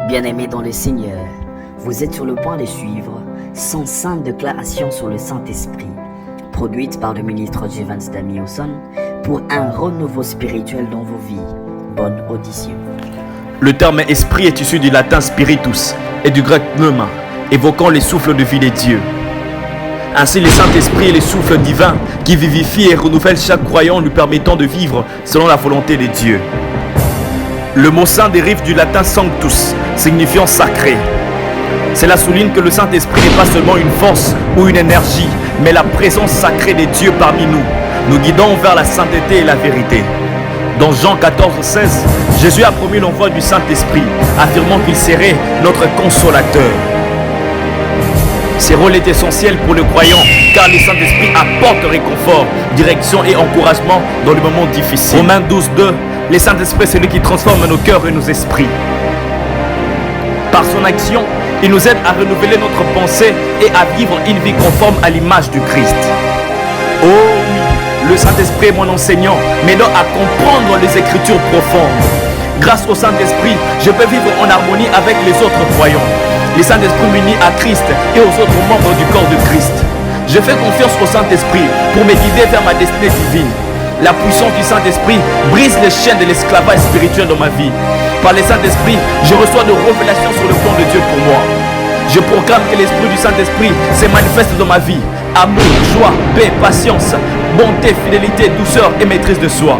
Bien-aimés dans le Seigneur, vous êtes sur le point de suivre 105 déclarations sur le Saint-Esprit, produites par le ministre Jevans Damiosson pour un renouveau spirituel dans vos vies. Bonne audition. Le terme esprit est issu du latin spiritus et du grec pneuma, évoquant les souffles de vie des dieux. Ainsi, le Saint-Esprit est le souffle divin qui vivifie et renouvelle chaque croyant, lui permettant de vivre selon la volonté de Dieu. Le mot saint dérive du latin sanctus, signifiant sacré. Cela souligne que le Saint-Esprit n'est pas seulement une force ou une énergie, mais la présence sacrée des dieux parmi nous, nous guidant vers la sainteté et la vérité. Dans Jean 14,16, Jésus a promis l'envoi du Saint-Esprit, affirmant qu'il serait notre consolateur. Ce rôle est essentiel pour le croyant, car le Saint-Esprit apporte réconfort, direction et encouragement dans les moments difficiles. Romains 12,2, le Saint-Esprit, c'est lui qui transforme nos cœurs et nos esprits. Par son action, il nous aide à renouveler notre pensée et à vivre une vie conforme à l'image du Christ. Oh oui, le Saint-Esprit est mon enseignant, m'aidant à comprendre les Écritures profondes. Grâce au Saint-Esprit, je peux vivre en harmonie avec les autres croyants. Le Saint-Esprit m'unit à Christ et aux autres membres du corps de Christ. Je fais confiance au Saint-Esprit pour me guider vers ma destinée divine. La puissance du Saint-Esprit brise les chaînes de l'esclavage spirituel dans ma vie. Par le Saint-Esprit, je reçois de révélations sur le plan de Dieu pour moi. Je proclame que l'Esprit du Saint-Esprit se manifeste dans ma vie. Amour, joie, paix, patience, bonté, fidélité, douceur et maîtrise de soi.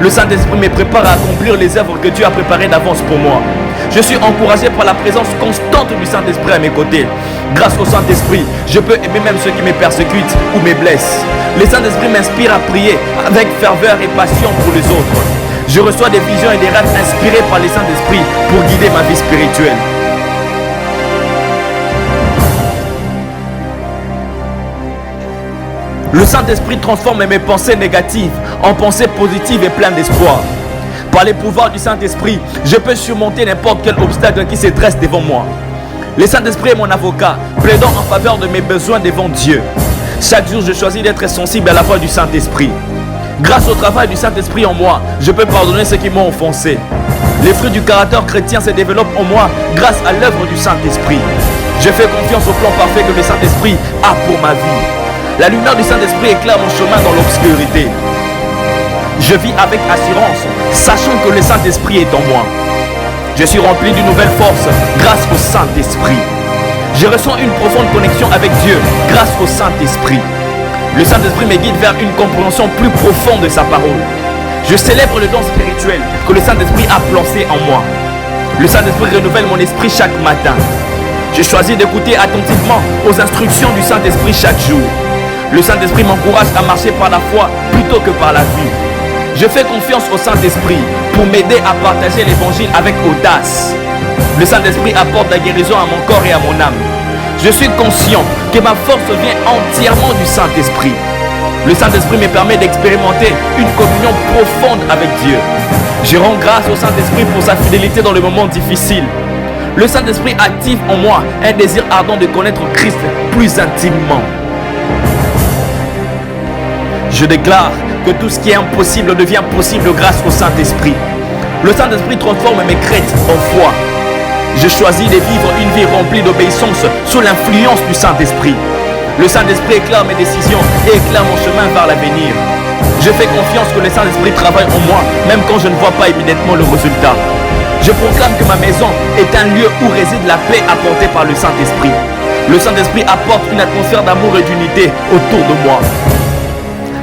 Le Saint-Esprit me prépare à accomplir les œuvres que Dieu a préparées d'avance pour moi. Je suis encouragé par la présence constante du Saint-Esprit à mes côtés. Grâce au Saint-Esprit, je peux aimer même ceux qui me persécutent ou me blessent. Le Saint-Esprit m'inspire à prier avec ferveur et passion pour les autres. Je reçois des visions et des rêves inspirés par le Saint-Esprit pour guider ma vie spirituelle. Le Saint-Esprit transforme mes pensées négatives en pensées positives et pleines d'espoir. Par les pouvoirs du Saint-Esprit, je peux surmonter n'importe quel obstacle qui se dresse devant moi. Le Saint-Esprit est mon avocat, plaidant en faveur de mes besoins devant Dieu. Chaque jour, je choisis d'être sensible à la voix du Saint-Esprit. Grâce au travail du Saint-Esprit en moi, je peux pardonner ceux qui m'ont offensé. Les fruits du caractère chrétien se développent en moi grâce à l'œuvre du Saint-Esprit. Je fais confiance au plan parfait que le Saint-Esprit a pour ma vie. La lumière du Saint-Esprit éclaire mon chemin dans l'obscurité. Je vis avec assurance, sachant que le Saint-Esprit est en moi. Je suis rempli d'une nouvelle force grâce au Saint-Esprit. Je ressens une profonde connexion avec Dieu grâce au Saint-Esprit. Le Saint-Esprit me guide vers une compréhension plus profonde de sa parole. Je célèbre le don spirituel que le Saint-Esprit a placé en moi. Le Saint-Esprit renouvelle mon esprit chaque matin. Je choisis d'écouter attentivement aux instructions du Saint-Esprit chaque jour. Le Saint-Esprit m'encourage à marcher par la foi plutôt que par la vue. Je fais confiance au Saint-Esprit pour m'aider à partager l'évangile avec audace. Le Saint-Esprit apporte la guérison à mon corps et à mon âme. Je suis conscient que ma force vient entièrement du Saint-Esprit. Le Saint-Esprit me permet d'expérimenter une communion profonde avec Dieu. Je rends grâce au Saint-Esprit pour sa fidélité dans les moments difficiles. Le Saint-Esprit active en moi un désir ardent de connaître Christ plus intimement. Je déclare que tout ce qui est impossible devient possible grâce au Saint-Esprit. Le Saint-Esprit transforme mes craintes en foi. Je choisis de vivre une vie remplie d'obéissance sous l'influence du Saint-Esprit. Le Saint-Esprit éclaire mes décisions et éclaire mon chemin vers l'avenir. Je fais confiance que le Saint-Esprit travaille en moi, même quand je ne vois pas immédiatement le résultat. Je proclame que ma maison est un lieu où réside la paix apportée par le Saint-Esprit. Le Saint-Esprit apporte une atmosphère d'amour et d'unité autour de moi.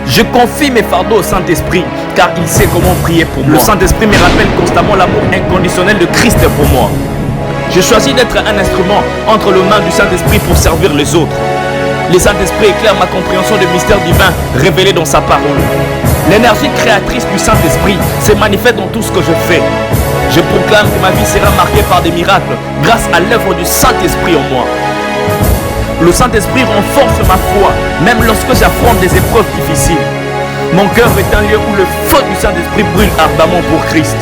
Je confie mes fardeaux au Saint-Esprit, car il sait comment prier pour moi. Le Saint-Esprit me rappelle constamment l'amour inconditionnel de Christ pour moi. Je choisis d'être un instrument entre les mains du Saint-Esprit pour servir les autres. Le Saint-Esprit éclaire ma compréhension des mystères divins révélés dans sa parole. L'énergie créatrice du Saint-Esprit se manifeste dans tout ce que je fais. Je proclame que ma vie sera marquée par des miracles grâce à l'œuvre du Saint-Esprit en moi. Le Saint-Esprit renforce ma foi, même lorsque j'affronte des épreuves difficiles. Mon cœur est un lieu où le feu du Saint-Esprit brûle ardemment pour Christ.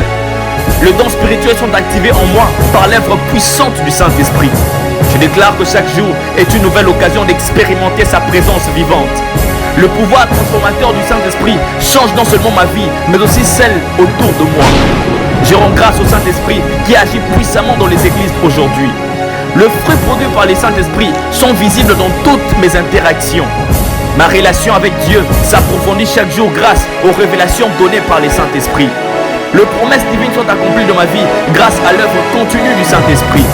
Les dons spirituels sont activés en moi par l'œuvre puissante du Saint-Esprit. Je déclare que chaque jour est une nouvelle occasion d'expérimenter sa présence vivante. Le pouvoir transformateur du Saint-Esprit change non seulement ma vie, mais aussi celle autour de moi. Je rends grâce au Saint-Esprit qui agit puissamment dans les églises aujourd'hui. Le fruit produit par les Saint-Esprit sont visibles dans toutes mes interactions. Ma relation avec Dieu s'approfondit chaque jour grâce aux révélations données par les Saint-Esprit. Les promesses divines sont accomplies dans ma vie grâce à l'œuvre continue du Saint-Esprit.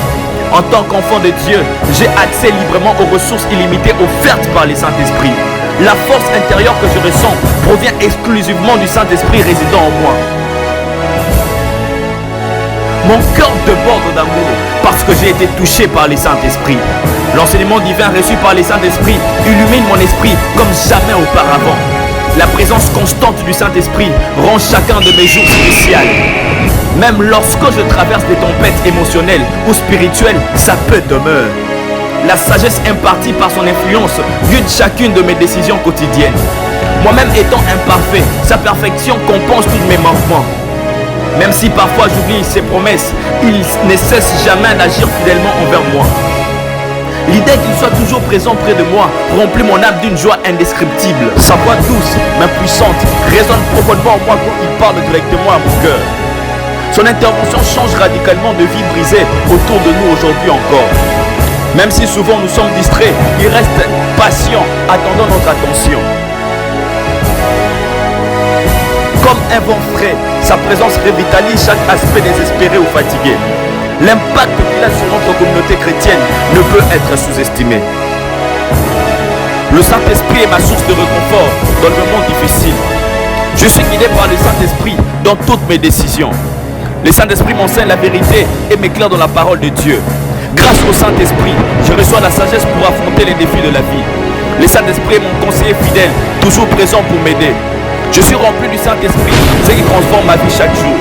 En tant qu'enfant de Dieu, j'ai accès librement aux ressources illimitées offertes par les Saint-Esprit. La force intérieure que je ressens provient exclusivement du Saint-Esprit résidant en moi. Mon cœur déborde d'amour parce que j'ai été touché par les Saint-Esprit. L'enseignement divin reçu par les Saint-Esprit illumine mon esprit comme jamais auparavant. La présence constante du Saint-Esprit rend chacun de mes jours spécial. Même lorsque je traverse des tempêtes émotionnelles ou spirituelles, sa paix demeure. La sagesse impartie par son influence guide chacune de mes décisions quotidiennes. Moi-même étant imparfait, sa perfection compense tous mes manquements. Même si parfois j'oublie ses promesses, il ne cesse jamais d'agir fidèlement envers moi. L'idée qu'il soit toujours présent près de moi remplit mon âme d'une joie indescriptible. Sa voix douce, mais puissante, résonne profondément en moi quand il parle directement à mon cœur. Son intervention change radicalement de vie brisée autour de nous aujourd'hui encore. Même si souvent nous sommes distraits, il reste patient, attendant notre attention. Comme un vent frais, sa présence revitalise chaque aspect désespéré ou fatigué. L'impact qu'il a sur notre communauté chrétienne ne peut être sous-estimé. Le Saint-Esprit est ma source de réconfort dans le moment difficile. Je suis guidé par le Saint-Esprit dans toutes mes décisions. Le Saint-Esprit m'enseigne la vérité et m'éclaire dans la parole de Dieu. Grâce au Saint-Esprit, je reçois la sagesse pour affronter les défis de la vie. Le Saint-Esprit est mon conseiller fidèle, toujours présent pour m'aider. Je suis rempli du Saint-Esprit, ce qui transforme ma vie chaque jour.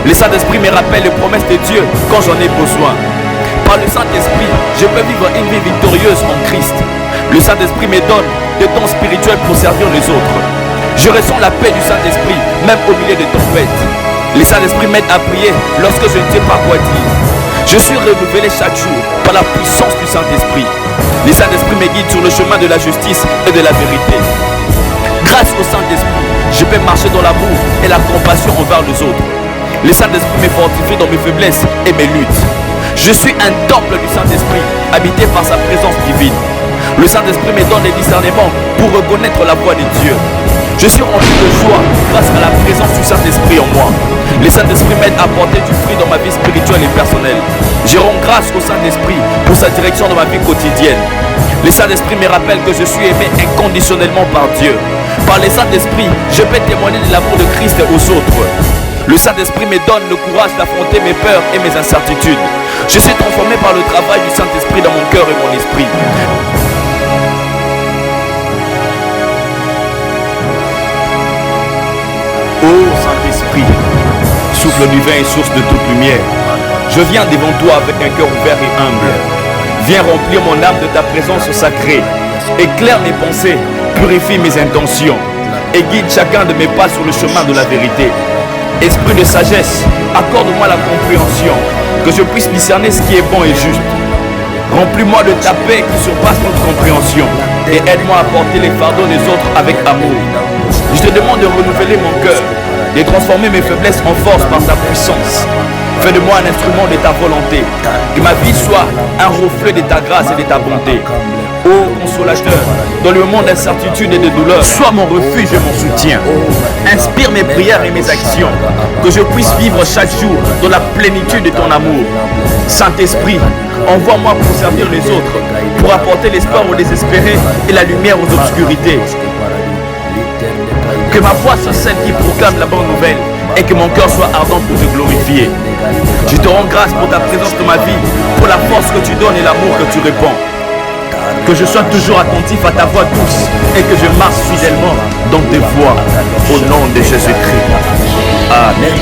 Le Saint-Esprit me rappelle les promesses de Dieu quand j'en ai besoin. Par le Saint-Esprit, je peux vivre une vie victorieuse en Christ. Le Saint-Esprit me donne des dons spirituels pour servir les autres. Je ressens la paix du Saint-Esprit, même au milieu des tempêtes. Le Saint-Esprit m'aide à prier lorsque je ne sais pas quoi dire. Je suis renouvelé chaque jour par la puissance du Saint-Esprit. Le Saint-Esprit me guide sur le chemin de la justice et de la vérité. Grâce au Saint-Esprit, je peux marcher dans l'amour et la compassion envers les autres. Le Saint-Esprit me fortifie dans mes faiblesses et mes luttes. Je suis un temple du Saint-Esprit, habité par sa présence divine. Le Saint-Esprit me donne des discernements pour reconnaître la voix de Dieu. Je suis rempli de joie grâce à la présence du Saint-Esprit en moi. Le Saint-Esprit m'aide à porter du fruit dans ma vie spirituelle et personnelle. Je rends grâce au Saint-Esprit pour sa direction dans ma vie quotidienne. Le Saint-Esprit me rappelle que je suis aimé inconditionnellement par Dieu. Par le Saint-Esprit, je peux témoigner de l'amour de Christ aux autres. Le Saint-Esprit me donne le courage d'affronter mes peurs et mes incertitudes. Je suis transformé par le travail du Saint-Esprit dans mon cœur et mon esprit. Ô Saint-Esprit, souffle divin et source de toute lumière, je viens devant toi avec un cœur ouvert et humble. Viens remplir mon âme de ta présence sacrée. Éclaire mes pensées, purifie mes intentions et guide chacun de mes pas sur le chemin de la vérité. Esprit de sagesse, accorde-moi la compréhension, que je puisse discerner ce qui est bon et juste. Remplis-moi de ta paix qui surpasse notre compréhension et aide-moi à porter les fardeaux des autres avec amour. Je te demande de renouveler mon cœur, de transformer mes faiblesses en force par ta puissance. Fais de moi un instrument de ta volonté, que ma vie soit un reflet de ta grâce et de ta bonté. Ô consolateur, dans le moment d'incertitude et de douleur, sois mon refuge et mon soutien. Inspire mes prières et mes actions, que je puisse vivre chaque jour dans la plénitude de ton amour. Saint-Esprit, envoie-moi pour servir les autres, pour apporter l'espoir aux désespérés et la lumière aux obscurités. Que ma voix soit celle qui proclame la bonne nouvelle et que mon cœur soit ardent pour te glorifier. Je te rends grâce pour ta présence dans ma vie, pour la force que tu donnes et l'amour que tu répands. Que je sois toujours attentif à ta voix douce et que je marche fidèlement dans tes voies. Au nom de Jésus-Christ. Amen.